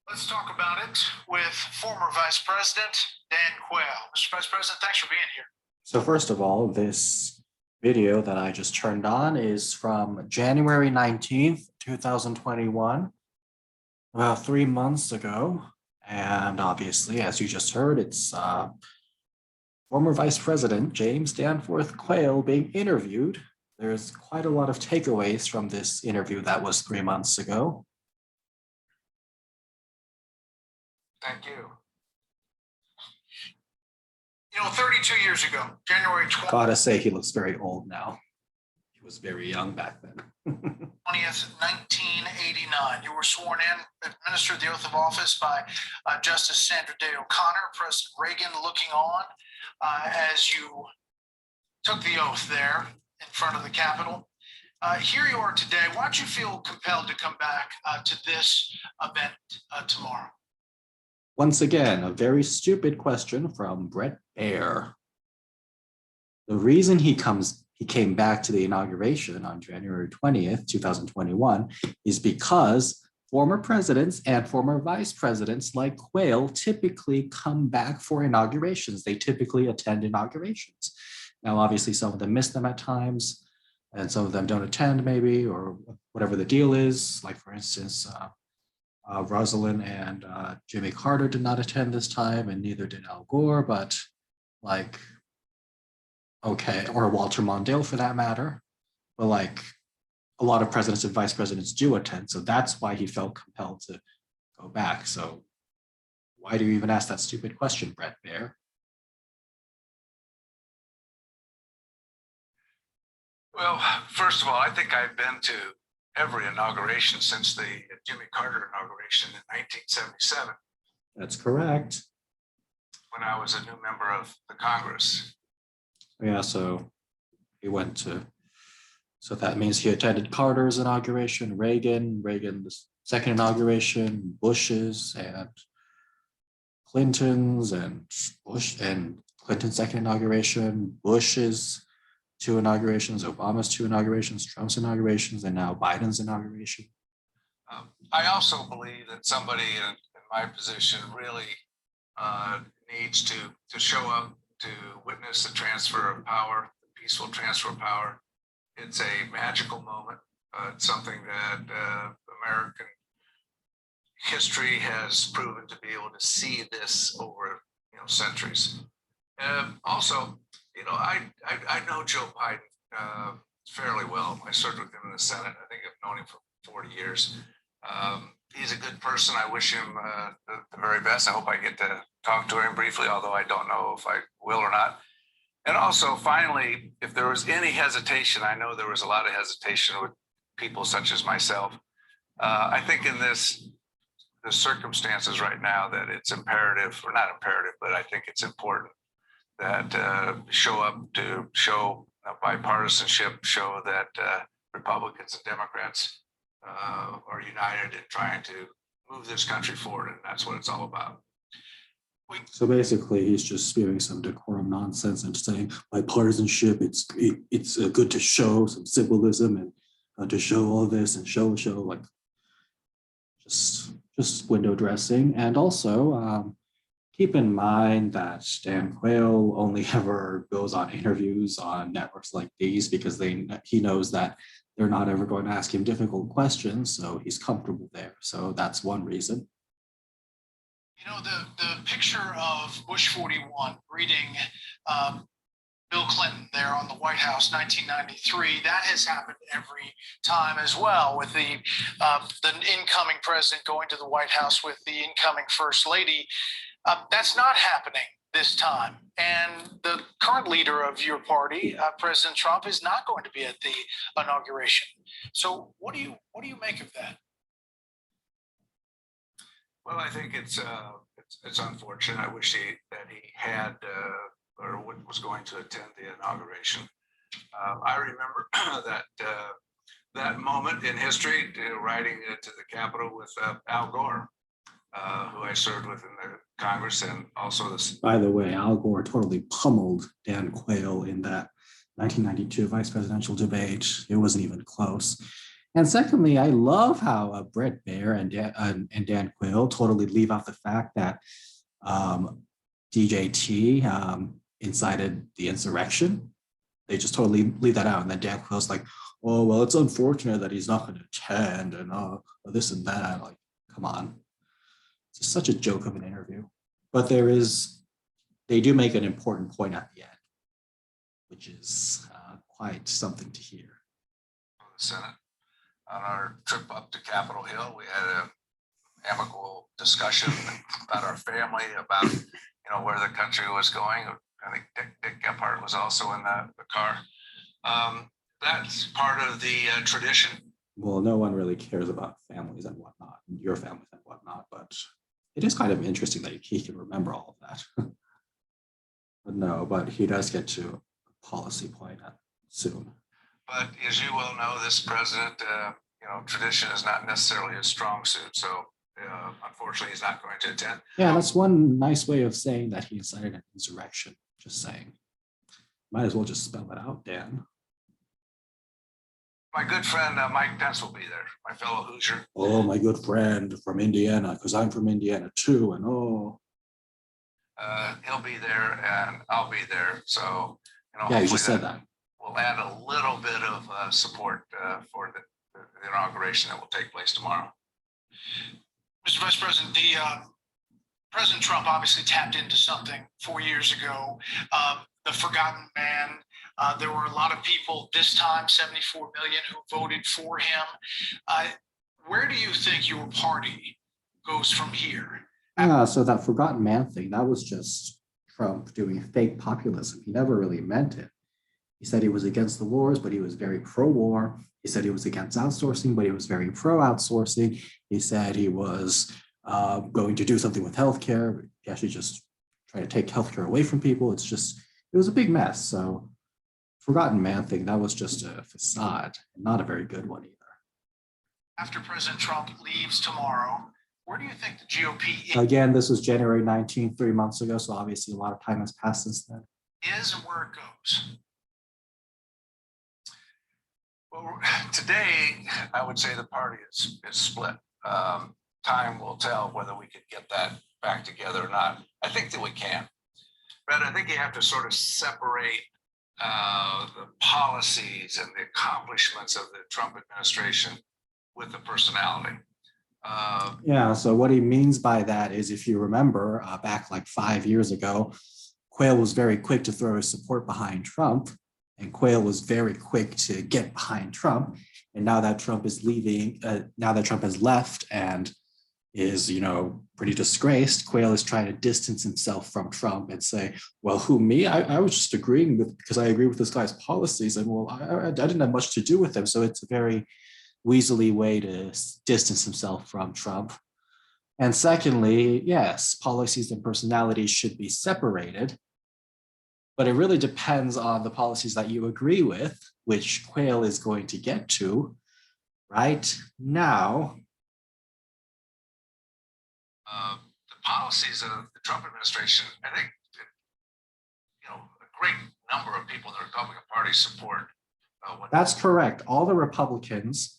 Let's talk about it with former Vice President Dan Quayle. Mr. Vice President, thanks for being here. So first of all, this video that I just turned on is from January 19th, 2021, about 3 months ago. And obviously, as you just heard, it's former Vice President James Danforth Quayle being interviewed. There's quite a lot of takeaways from this interview that was 3 months ago. Thank you. You know, 32 years ago, January 20th. Gotta say, he looks very old now. He was very young back then. 20th, 1989. You were sworn in, administered the oath of office by Justice Sandra Day O'Connor, President Reagan looking on as you took the oath there in front of the Capitol. Here you are today. Why don't you feel compelled to come back to this event tomorrow? Once again, a very stupid question from Brett Baer. The reason he came back to the inauguration on January 20th, 2021 is because former presidents and former vice presidents like Quayle typically come back for inaugurations. They typically attend inaugurations. Now, obviously, some of them miss them at times, and some of them don't attend maybe, or whatever the deal is. Like, for instance, Rosalind and Jimmy Carter did not attend this time, and neither did Al Gore, but like, okay, or Walter Mondale for that matter. But like, a lot of presidents and vice presidents do attend, so that's why he felt compelled to go back. So why do you even ask that stupid question, Brett Baer? Well, first of all, I think I've been to every inauguration since the Jimmy Carter inauguration in 1977. That's correct. When I was a new member of the Congress. Yeah, so he went to, so that means he attended Carter's inauguration, Reagan's second inauguration, Bush's and Clinton's, and Clinton's second inauguration, Bush's 2 inaugurations, Obama's 2 inaugurations, Trump's inaugurations, and now Biden's inauguration. I also believe that somebody in my position really needs to show up to witness the transfer of power, the peaceful transfer of power. It's a magical moment. It's something that American history has proven to be able to see this over centuries. Also, I know Joe Biden fairly well. I served with him in the Senate. I think I've known him for 40 years. He's a good person. I wish him the very best. I hope I get to talk to him briefly, although I don't know if I will or not. And also, finally, if there was any hesitation, I know there was a lot of hesitation with people such as myself. I think in the circumstances right now that it's imperative, or not imperative, but I think it's important that show up to show bipartisanship, show that Republicans and Democrats are united in trying to move this country forward, and that's what it's all about. So basically, he's just spewing some decorum nonsense and saying bipartisanship. It's good to show some symbolism and to show all this and show like just window dressing. And also keep in mind that Dan Quayle only ever goes on interviews on networks like these because he knows that they're not ever going to ask him difficult questions, so he's comfortable there. So that's one reason. You know, the picture of Bush 41 greeting Bill Clinton there on the White House, 1993, that has happened every time as well, with the incoming president going to the White House with the incoming first lady. That's not happening this time. And the current leader of your party, President Trump, is not going to be at the inauguration. So what do you make of that? Well, I think it's unfortunate. I wish that he had or was going to attend the inauguration. I remember that moment in history, riding to the Capitol with Al Gore, who I served with in the Congress, and also this. By the way, Al Gore totally pummeled Dan Quayle in that 1992 vice presidential debate. It wasn't even close. And secondly, I love how Brett Baer and Dan Quayle totally leave out the fact that um, DJT incited the insurrection. They just totally leave that out. And then Dan Quayle's like, oh, well, it's unfortunate that he's not going to attend and this and that. Like, come on. It's just such a joke of an interview. But they do make an important point at the end, which is quite something to hear. The Senate. On our trip up to Capitol Hill, we had an amicable discussion about our family, about where the country was going. I think Dick Gephardt was also in the car. That's part of the tradition. Well, no one really cares about families and whatnot, your families and whatnot, but it is kind of interesting that he can remember all of that. But he does get to a policy point soon. But as you well know, this president, tradition is not necessarily a strong suit. So unfortunately, he's not going to attend. Yeah, that's one nice way of saying that he incited an insurrection. Just saying. Might as well just spell it out, Dan. My good friend Mike Pence will be there, my fellow Hoosier. Oh, my good friend from Indiana, because I'm from Indiana too, and he'll be there and I'll be there. So, yeah, you just said that. We'll add a little bit of support for the inauguration that will take place tomorrow. Mr. Vice President, President Trump obviously tapped into something 4 years ago, the forgotten man. There were a lot of people this time, 74 million, who voted for him. Where do you think your party goes from here? Yeah, so that forgotten man thing, that was just Trump doing fake populism. He never really meant it. He said he was against the wars, but he was very pro-war. He said he was against outsourcing, but he was very pro-outsourcing. He said he was going to do something with healthcare. He actually just tried to take healthcare away from people. It was a big mess. So forgotten man thing, that was just a facade, not a very good one either. After President Trump leaves tomorrow, where do you think the GOP Again, this was January 19th, 3 months ago. So obviously a lot of time has passed since then. is and where it goes? Well, today, I would say the party is split. Time will tell whether we could get that back together or not. I think that we can. But I think you have to sort of separate the policies and the accomplishments of the Trump administration with the personality. Yeah, so what he means by that is, if you remember back like 5 years ago, Quayle was very quick to throw his support behind Trump, and Quayle was very quick to get behind Trump. And now that Trump is leaving, now that Trump has left and is, pretty disgraced, Quayle is trying to distance himself from Trump and say, well, who, me? I was just agreeing with, because I agree with this guy's policies, and well, I didn't have much to do with him. So it's a very weaselly way to distance himself from Trump. And secondly, yes, policies and personalities should be separated, but it really depends on the policies that you agree with, which Quayle is going to get to right now. The policies of the Trump administration, I think, a great number of people in the Republican Party support. That's correct. All the Republicans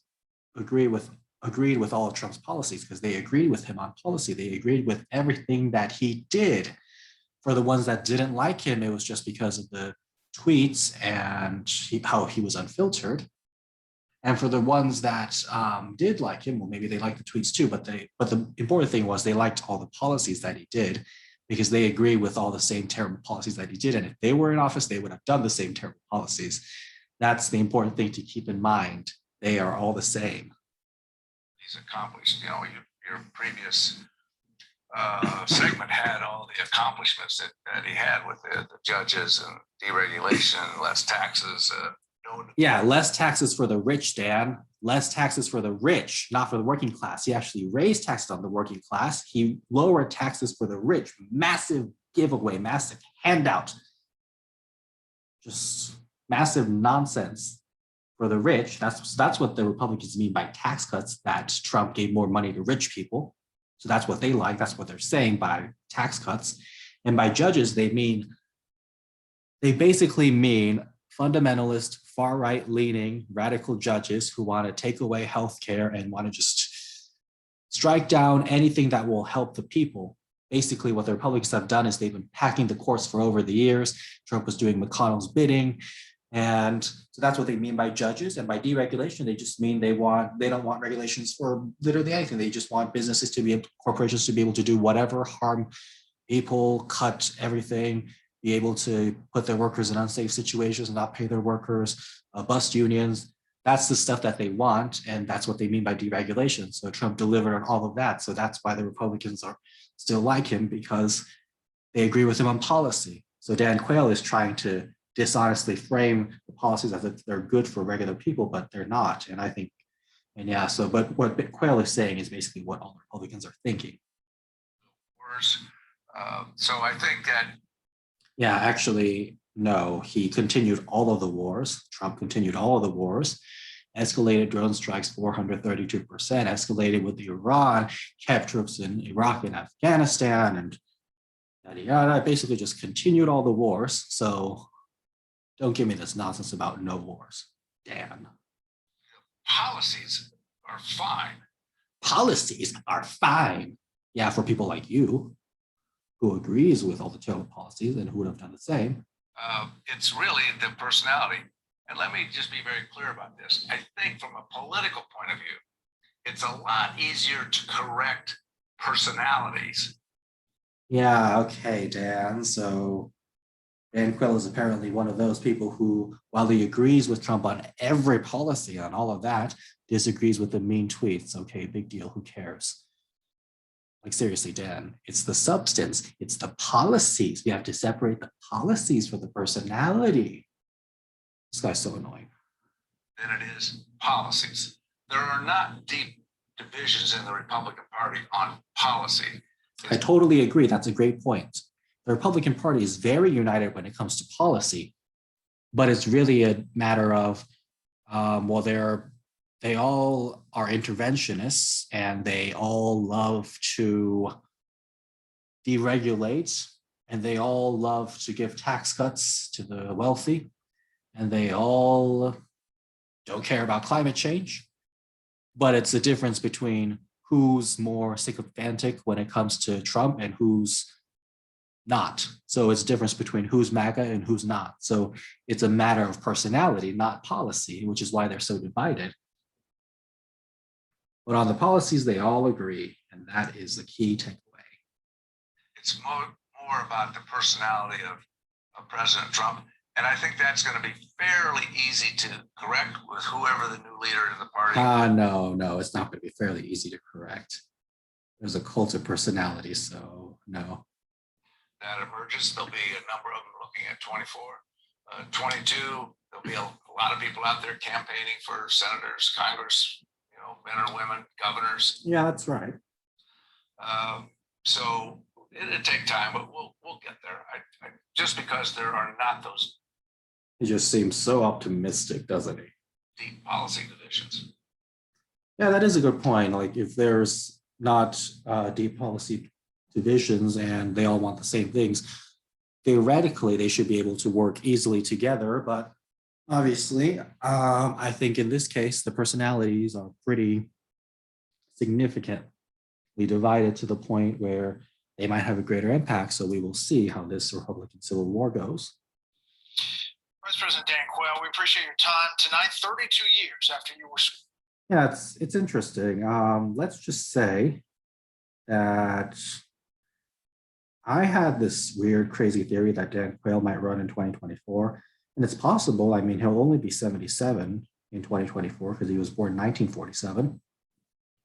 agreed with all of Trump's policies because they agreed with him on policy. They agreed with everything that he did. For the ones that didn't like him, it was just because of the tweets and how he was unfiltered. And for the ones that did like him, well, maybe they liked the tweets too, but the important thing was they liked all the policies that he did, because they agree with all the same terrible policies that he did. And if they were in office, they would have done the same terrible policies. That's the important thing to keep in mind. They are all the same. He's accomplished, your previous segment had all the accomplishments that he had with the judges and deregulation, less taxes. Yeah, less taxes for the rich, Dan. Less taxes for the rich, not for the working class. He actually raised taxes on the working class. He lowered taxes for the rich. Massive giveaway, massive handout. Just massive nonsense for the rich. That's what the Republicans mean by tax cuts, that Trump gave more money to rich people. So that's what they like. That's what they're saying by tax cuts. And by judges, they basically mean fundamentalist, far-right leaning, radical judges who want to take away healthcare and want to just strike down anything that will help the people. Basically, what the Republicans have done is they've been packing the courts for over the years. Trump was doing McConnell's bidding. And so that's what they mean by judges. And by deregulation, they just mean they don't want regulations for literally anything. They just want businesses to be able, corporations to be able to do whatever, harm people, cut everything, be able to put their workers in unsafe situations and not pay their workers, bust unions. That's the stuff that they want. And that's what they mean by deregulation. So Trump delivered on all of that. So that's why the Republicans are still like him, because they agree with him on policy. So Dan Quayle is trying to dishonestly frame the policies as if they're good for regular people, but they're not. And I think, and yeah, so, but what Quayle is saying is basically what all the Republicans are thinking. So I think that. Yeah, actually, no, he continued all of the wars. Trump continued all of the wars, escalated drone strikes 432%, escalated with Iran, kept troops in Iraq and Afghanistan, and yada, yada, basically just continued all the wars. So don't give me this nonsense about no wars, Dan. Policies are fine. Policies are fine. Yeah, for people like you, who agrees with all the terrible policies and who would have done the same. It's really the personality. And let me just be very clear about this. I think from a political point of view, it's a lot easier to correct personalities. Yeah, okay, Dan. So Dan Quayle is apparently one of those people who, while he agrees with Trump on every policy, on all of that, disagrees with the mean tweets. Okay, big deal. Who cares? Like, seriously, Dan, it's the substance, it's the policies. We have to separate the policies from the personality. This guy's so annoying. Than it is policies. There are not deep divisions in the Republican Party on policy. I totally agree. That's a great point. The Republican Party is very united when it comes to policy, but it's really a matter of, well, they all are interventionists and they all love to deregulate and they all love to give tax cuts to the wealthy and they all don't care about climate change. But it's a difference between who's more sycophantic when it comes to Trump and who's not. So it's a difference between who's MAGA and who's not. So it's a matter of personality, not policy, which is why they're so divided. But on the policies, they all agree, and that is the key takeaway. It's more about the personality of President Trump. And I think that's going to be fairly easy to correct with whoever the new leader in the party. No, it's not going to be fairly easy to correct. There's a cult of personality, so no. That emerges. There'll be a number of them looking at 24, 22. There'll be a lot of people out there campaigning for senators, Congress, men or women, governors. Yeah, that's right. So it'll take time, but we'll get there. Just because there are not those. He just seems so optimistic, doesn't he? Deep policy divisions. Yeah, that is a good point. Like, if there's not deep policy divisions and they all want the same things, theoretically they should be able to work easily together. But obviously, I think in this case, the personalities are pretty significantly divided to the point where they might have a greater impact. So we will see how this Republican Civil War goes. Vice President Dan Quayle, we appreciate your time tonight, 32 years after you were. Yeah, it's interesting. Let's just say that I had this weird, crazy theory that Dan Quayle might run in 2024. And it's possible. I mean, he'll only be 77 in 2024 because he was born in 1947.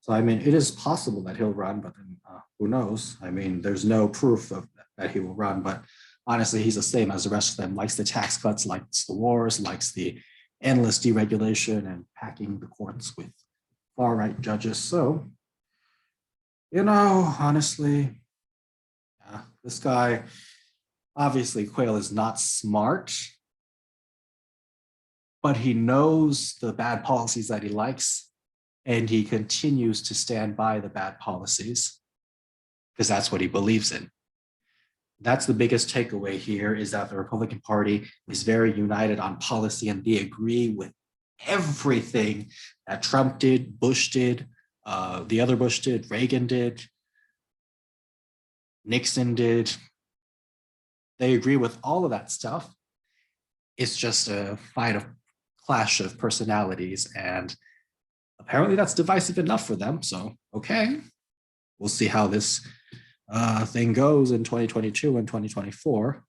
So, I mean, it is possible that he'll run, but then who knows? I mean, there's no proof of that he will run, but honestly, he's the same as the rest of them, likes the tax cuts, likes the wars, likes the endless deregulation and packing the courts with far-right judges. So, honestly, yeah, this guy, obviously Quayle is not smart, but he knows the bad policies that he likes, and he continues to stand by the bad policies because that's what he believes in. That's the biggest takeaway here, is that the Republican Party is very united on policy, and they agree with everything that Trump did, Bush did, the other Bush did, Reagan did, Nixon did. They agree with all of that stuff. It's just a clash of personalities, and apparently that's divisive enough for them. So, okay, we'll see how this thing goes in 2022 and 2024.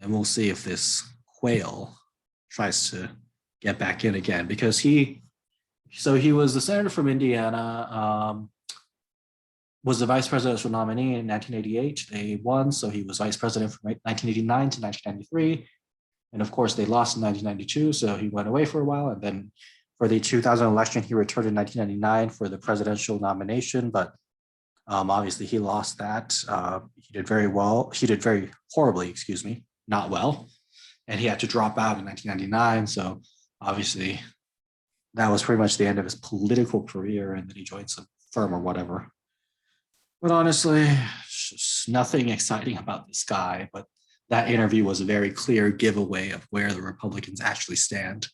And we'll see if this Quayle tries to get back in again, because he was the senator from Indiana, was the vice presidential nominee in 1988. They won, so he was vice president from 1989 to 1993. And of course, they lost in 1992, so he went away for a while. And then for the 2000 election, he returned in 1999 for the presidential nomination, but obviously he lost that. He did very well. He did very horribly, excuse me, not well. And he had to drop out in 1999. So obviously that was pretty much the end of his political career. And then he joined some firm or whatever. But honestly, just nothing exciting about this guy. But that interview was a very clear giveaway of where the Republicans actually stand.